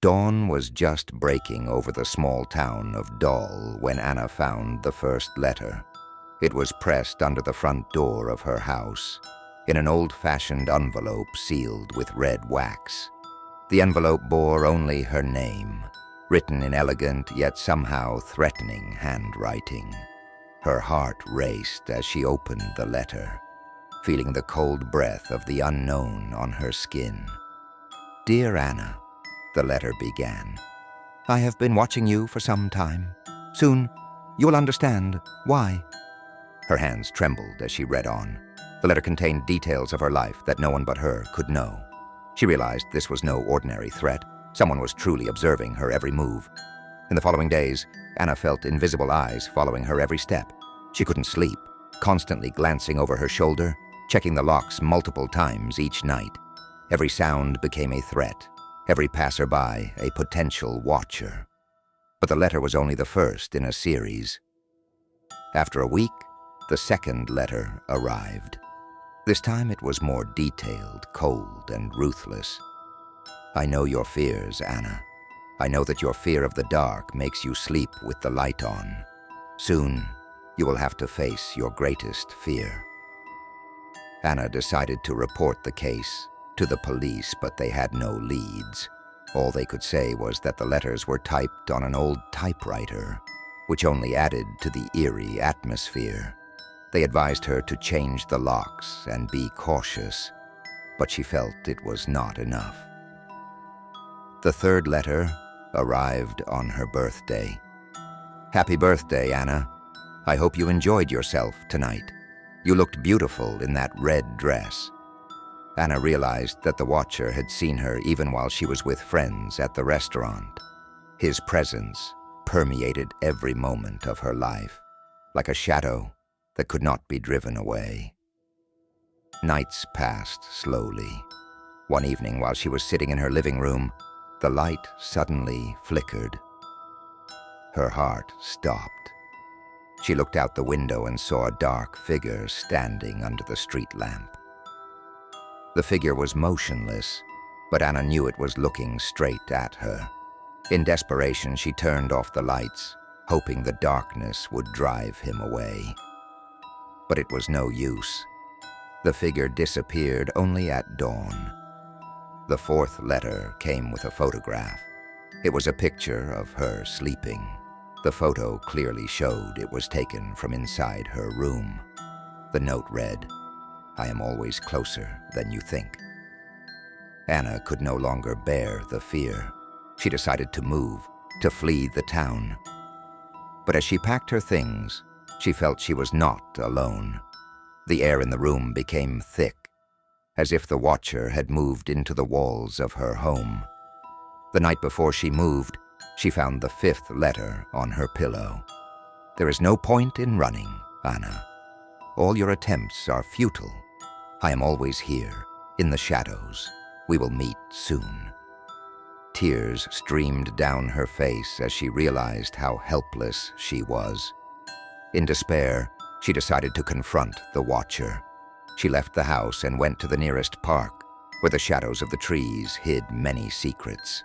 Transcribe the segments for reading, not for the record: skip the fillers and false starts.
Dawn was just breaking over the small town of Dal when Anna found the first letter. It was pressed under the front door of her house, in an old-fashioned envelope sealed with red wax. The envelope bore only her name, written in elegant yet somehow threatening handwriting. Her heart raced as she opened the letter, feeling the cold breath of the unknown on her skin. "Dear Anna," the letter began, "I have been watching you for some time. Soon, you will understand why." Her hands trembled as she read on. The letter contained details of her life that no one but her could know. She realized this was no ordinary threat. Someone was truly observing her every move. In the following days, Anna felt invisible eyes following her every step. She couldn't sleep, constantly glancing over her shoulder, checking the locks multiple times each night. Every sound became a threat, every passerby a potential watcher. But the letter was only the first in a series. After a week, the second letter arrived. This time it was more detailed, cold, and ruthless. "I know your fears, Anna. I know that your fear of the dark makes you sleep with the light on. Soon, you will have to face your greatest fear." Anna decided to report the case to the police, but they had no leads. All they could say was that the letters were typed on an old typewriter, which only added to the eerie atmosphere. They advised her to change the locks and be cautious, but she felt it was not enough. The third letter arrived on her birthday. "Happy birthday, Anna. I hope you enjoyed yourself tonight. You looked beautiful in that red dress." Anna realized that the watcher had seen her even while she was with friends at the restaurant. His presence permeated every moment of her life, like a shadow that could not be driven away. Nights passed slowly. One evening, while she was sitting in her living room, the light suddenly flickered. Her heart stopped. She looked out the window and saw a dark figure standing under the street lamp. The figure was motionless, but Anna knew it was looking straight at her. In desperation, she turned off the lights, hoping the darkness would drive him away. But it was no use. The figure disappeared only at dawn. The fourth letter came with a photograph. It was a picture of her sleeping. The photo clearly showed it was taken from inside her room. The note read, "I am always closer than you think." Anna could no longer bear the fear. She decided to move, to flee the town. But as she packed her things, she felt she was not alone. The air in the room became thick, as if the watcher had moved into the walls of her home. The night before she moved, she found the fifth letter on her pillow. "There is no point in running, Anna. All your attempts are futile. I am always here, in the shadows. We will meet soon." Tears streamed down her face as she realized how helpless she was. In despair, she decided to confront the watcher. She left the house and went to the nearest park, where the shadows of the trees hid many secrets.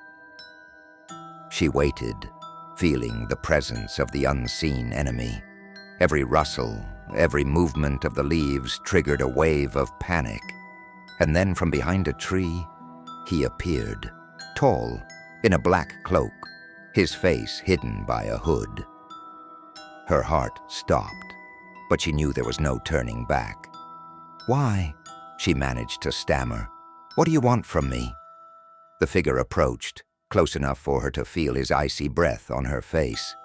She waited, feeling the presence of the unseen enemy. Every rustle, every movement of the leaves triggered a wave of panic. And then from behind a tree, he appeared, tall, in a black cloak, his face hidden by a hood. Her heart stopped, but she knew there was no turning back. "Why?" she managed to stammer. "What do you want from me?" The figure approached, close enough for her to feel his icy breath on her face.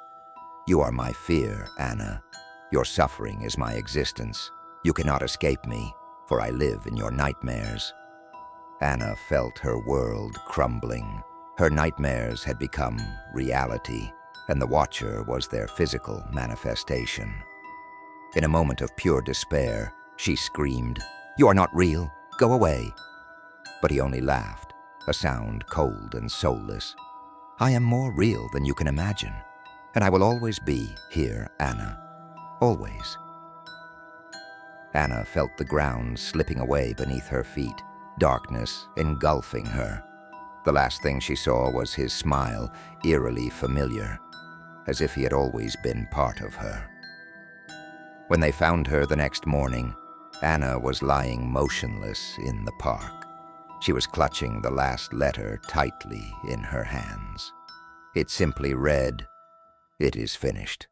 "You are my fear, Anna. Your suffering is my existence. You cannot escape me, for I live in your nightmares." Anna felt her world crumbling. Her nightmares had become reality, and the watcher was their physical manifestation. In a moment of pure despair, she screamed, "You are not real. Go away." But he only laughed, a sound cold and soulless. "I am more real than you can imagine, and I will always be here, Anna. Always." Anna felt the ground slipping away beneath her feet, darkness engulfing her. The last thing she saw was his smile, eerily familiar, as if he had always been part of her. When they found her the next morning, Anna was lying motionless in the park. She was clutching the last letter tightly in her hands. It simply read, "It is finished."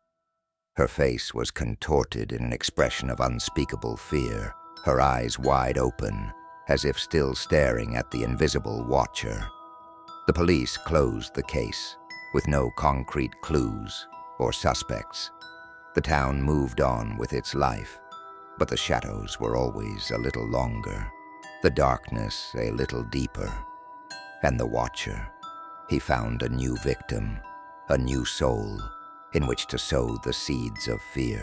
Her face was contorted in an expression of unspeakable fear, her eyes wide open, as if still staring at the invisible watcher. The police closed the case, with no concrete clues or suspects. The town moved on with its life, but the shadows were always a little longer, the darkness a little deeper. And the watcher, he found a new victim, a new soul, in which to sow the seeds of fear.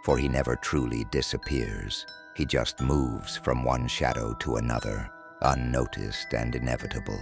For he never truly disappears. He just moves from one shadow to another, unnoticed and inevitable.